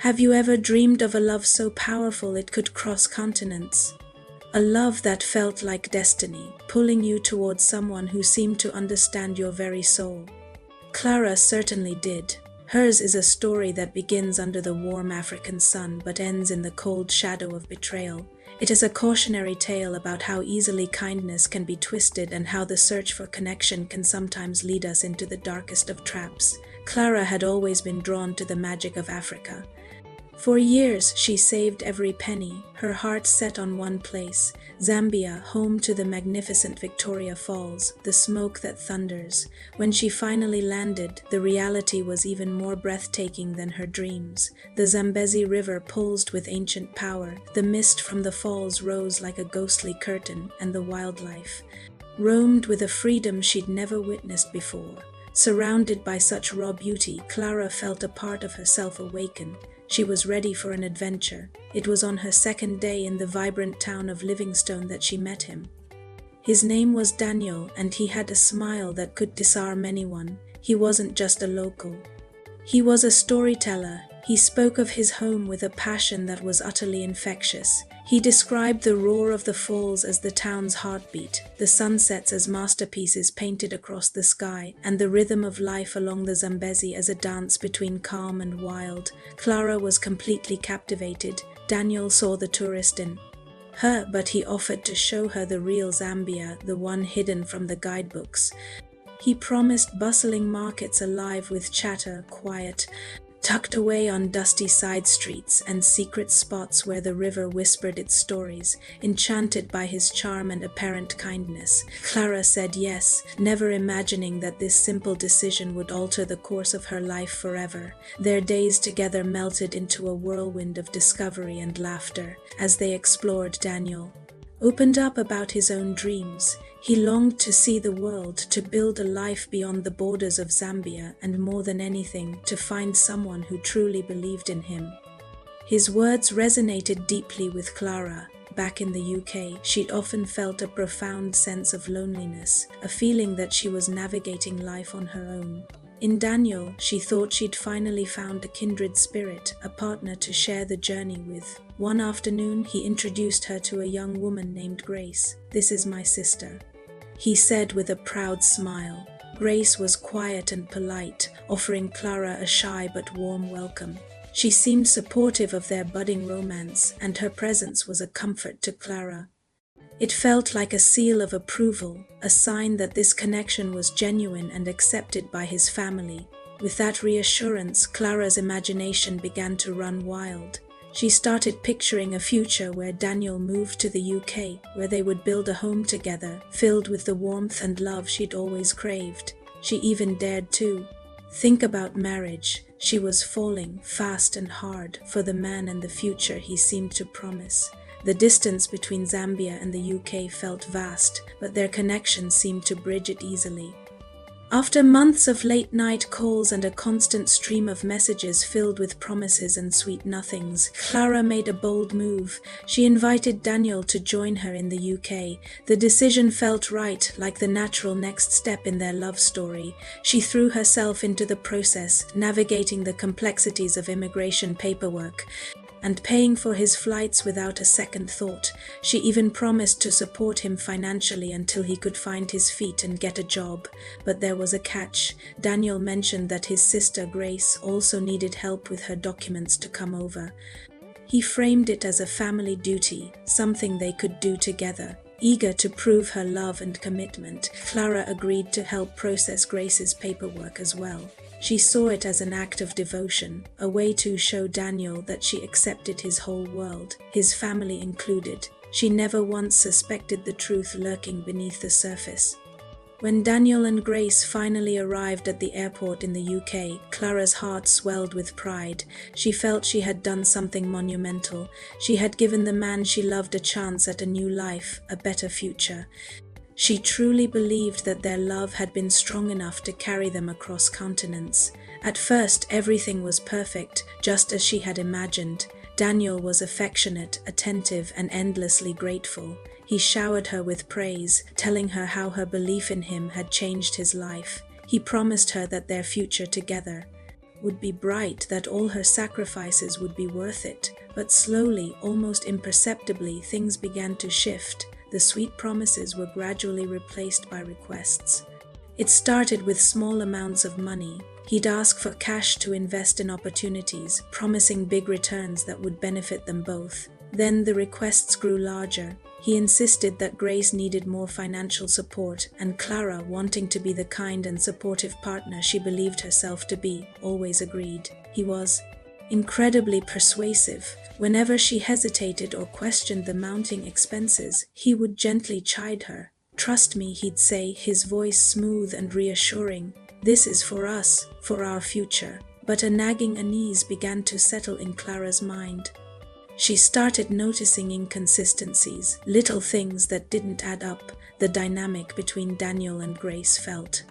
Have you ever dreamed of a love so powerful it could cross continents? A love that felt like destiny, pulling you towards someone who seemed to understand your very soul. Clara certainly did. Hers is a story that begins under the warm African sun but ends in the cold shadow of betrayal. It is a cautionary tale about how easily kindness can be twisted and how the search for connection can sometimes lead us into the darkest of traps. Clara had always been drawn to the magic of Africa. For years, she saved every penny, her heart set on one place, Zambia, home to the magnificent Victoria Falls, the smoke that thunders. When she finally landed, the reality was even more breathtaking than her dreams. The Zambezi River pulsed with ancient power, the mist from the falls rose like a ghostly curtain, and the wildlife roamed with a freedom she'd never witnessed before. Surrounded by such raw beauty, Clara felt a part of herself awaken. She was ready for an adventure. It was on her second day in the vibrant town of Livingstone that she met him. His name was Daniel, and he had a smile that could disarm anyone. He wasn't just a local. He was a storyteller. He spoke of his home with a passion that was utterly infectious. He described the roar of the falls as the town's heartbeat, the sunsets as masterpieces painted across the sky, and the rhythm of life along the Zambezi as a dance between calm and wild. Clara was completely captivated. Daniel saw the tourist in her, but he offered to show her the real Zambia, the one hidden from the guidebooks. He promised bustling markets alive with chatter, quiet, tucked away on dusty side streets and secret spots where the river whispered its stories. Enchanted by his charm and apparent kindness, Clara said yes, never imagining that this simple decision would alter the course of her life forever. Their days together melted into a whirlwind of discovery and laughter. As they explored, Daniel opened up about his own dreams. He longed to see the world, to build a life beyond the borders of Zambia, and more than anything, to find someone who truly believed in him. His words resonated deeply with Clara. Back in the UK, she'd often felt a profound sense of loneliness, a feeling that she was navigating life on her own. In Daniel, she thought she'd finally found a kindred spirit, a partner to share the journey with. One afternoon, he introduced her to a young woman named Grace. "This is my sister," he said with a proud smile. Grace was quiet and polite, offering Clara a shy but warm welcome. She seemed supportive of their budding romance, and her presence was a comfort to Clara. It felt like a seal of approval, a sign that this connection was genuine and accepted by his family. With that reassurance, Clara's imagination began to run wild. She started picturing a future where Daniel moved to the UK, where they would build a home together, filled with the warmth and love she'd always craved. She even dared to think about marriage. She was falling fast and hard for the man and the future he seemed to promise. The distance between Zambia and the UK felt vast, but their connection seemed to bridge it easily. After months of late-night calls and a constant stream of messages filled with promises and sweet nothings, Clara made a bold move. She invited Daniel to join her in the UK. The decision felt right, like the natural next step in their love story. She threw herself into the process, navigating the complexities of immigration paperwork and paying for his flights without a second thought. She even promised to support him financially until he could find his feet and get a job. But there was a catch. Daniel mentioned that his sister Grace also needed help with her documents to come over. He framed it as a family duty, something they could do together. Eager to prove her love and commitment, Clara agreed to help process Grace's paperwork as well. She saw it as an act of devotion, a way to show Daniel that she accepted his whole world, his family included. She never once suspected the truth lurking beneath the surface. When Daniel and Grace finally arrived at the airport in the UK, Clara's heart swelled with pride. She felt she had done something monumental. She had given the man she loved a chance at a new life, a better future. She truly believed that their love had been strong enough to carry them across continents. At first, everything was perfect, just as she had imagined. Daniel was affectionate, attentive, and endlessly grateful. He showered her with praise, telling her how her belief in him had changed his life. He promised her that their future together would be bright, that all her sacrifices would be worth it. But slowly, almost imperceptibly, things began to shift. The sweet promises were gradually replaced by requests. It started with small amounts of money. He'd ask for cash to invest in opportunities, promising big returns that would benefit them both. Then the requests grew larger. He insisted that Grace needed more financial support, and Clara, wanting to be the kind and supportive partner she believed herself to be, always agreed. He was incredibly persuasive. Whenever she hesitated or questioned the mounting expenses, he would gently chide her. "Trust me," he'd say, his voice smooth and reassuring. "This is for us, for our future." But a nagging unease began to settle in Clara's mind. She started noticing inconsistencies, little things that didn't add up. The dynamic between Daniel and Grace felt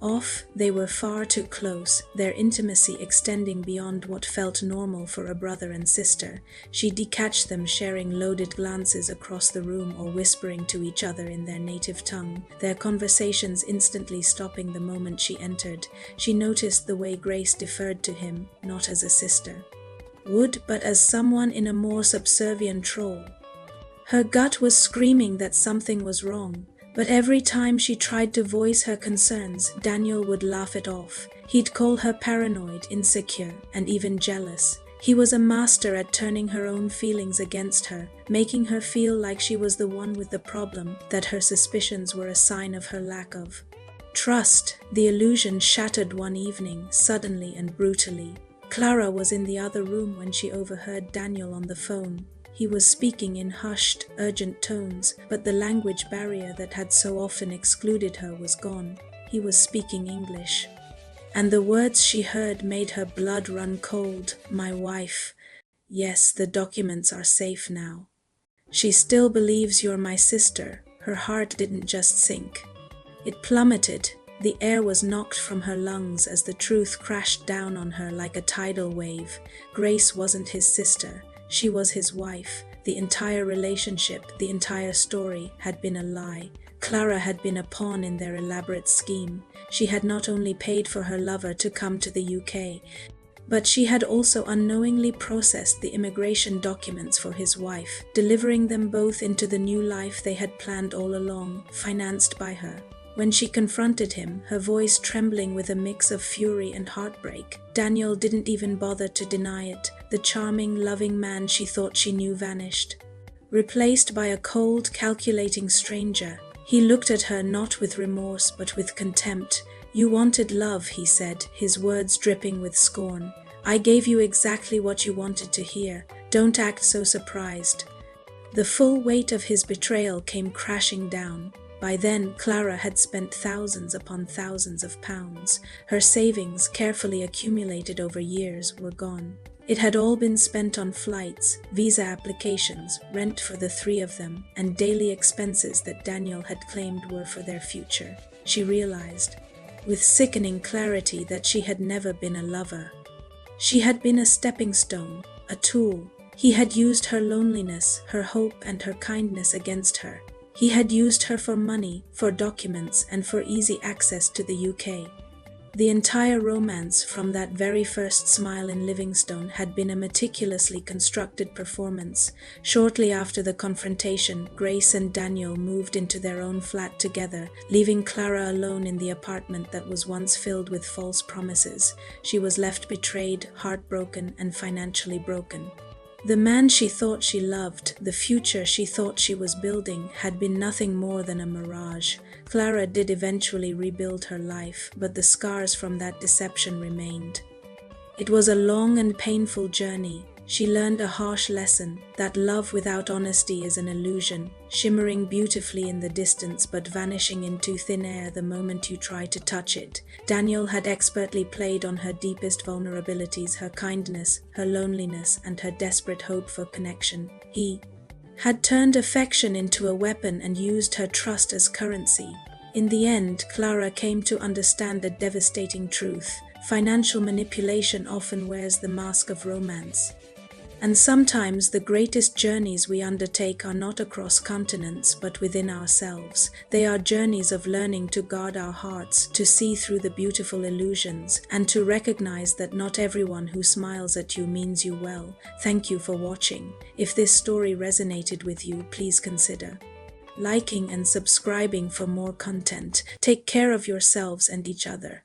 off. They were far too close, their intimacy extending beyond what felt normal for a brother and sister. She'd catch them sharing loaded glances across the room or whispering to each other in their native tongue, their conversations instantly stopping the moment she entered. She noticed the way Grace deferred to him, not as a sister would, but as someone in a more subservient role. Her gut was screaming that something was wrong, but every time she tried to voice her concerns, Daniel would laugh it off. He'd call her paranoid, insecure, and even jealous. He was a master at turning her own feelings against her, making her feel like she was the one with the problem, that her suspicions were a sign of her lack of trust. The illusion shattered one evening, suddenly and brutally. Clara was in the other room when she overheard Daniel on the phone. He was speaking in hushed, urgent tones, but the language barrier that had so often excluded her was gone. He was speaking English. And the words she heard made her blood run cold. "My wife. Yes, the documents are safe now. She still believes you're my sister." Her heart didn't just sink. It plummeted. The air was knocked from her lungs as the truth crashed down on her like a tidal wave. Grace wasn't his sister. She was his wife. The entire relationship, the entire story, had been a lie. Clara had been a pawn in their elaborate scheme. She had not only paid for her lover to come to the UK, but she had also unknowingly processed the immigration documents for his wife, delivering them both into the new life they had planned all along, financed by her. When she confronted him, her voice trembling with a mix of fury and heartbreak, Daniel didn't even bother to deny it. The charming, loving man she thought she knew vanished, replaced by a cold, calculating stranger. He looked at her not with remorse but with contempt. "You wanted love," he said, his words dripping with scorn. "I gave you exactly what you wanted to hear. Don't act so surprised." The full weight of his betrayal came crashing down. By then, Clara had spent thousands upon thousands of pounds. Her savings, carefully accumulated over years, were gone. It had all been spent on flights, visa applications, rent for the three of them, and daily expenses that Daniel had claimed were for their future. She realized, with sickening clarity, that she had never been a lover. She had been a stepping stone, a tool. He had used her loneliness, her hope, and her kindness against her. He had used her for money, for documents, and for easy access to the UK. The entire romance, from that very first smile in Livingstone, had been a meticulously constructed performance. Shortly after the confrontation, Grace and Daniel moved into their own flat together, leaving Clara alone in the apartment that was once filled with false promises. She was left betrayed, heartbroken, and financially broken. The man she thought she loved, the future she thought she was building, had been nothing more than a mirage. Clara did eventually rebuild her life, but the scars from that deception remained. It was a long and painful journey. She learned a harsh lesson, that love without honesty is an illusion, shimmering beautifully in the distance but vanishing into thin air the moment you try to touch it. Daniel had expertly played on her deepest vulnerabilities, her kindness, her loneliness, and her desperate hope for connection. He had turned affection into a weapon and used her trust as currency. In the end, Clara came to understand a devastating truth. Financial manipulation often wears the mask of romance. And sometimes the greatest journeys we undertake are not across continents but within ourselves. They are journeys of learning to guard our hearts, to see through the beautiful illusions, and to recognize that not everyone who smiles at you means you well. Thank you for watching. If this story resonated with you, please consider liking and subscribing for more content. Take care of yourselves and each other.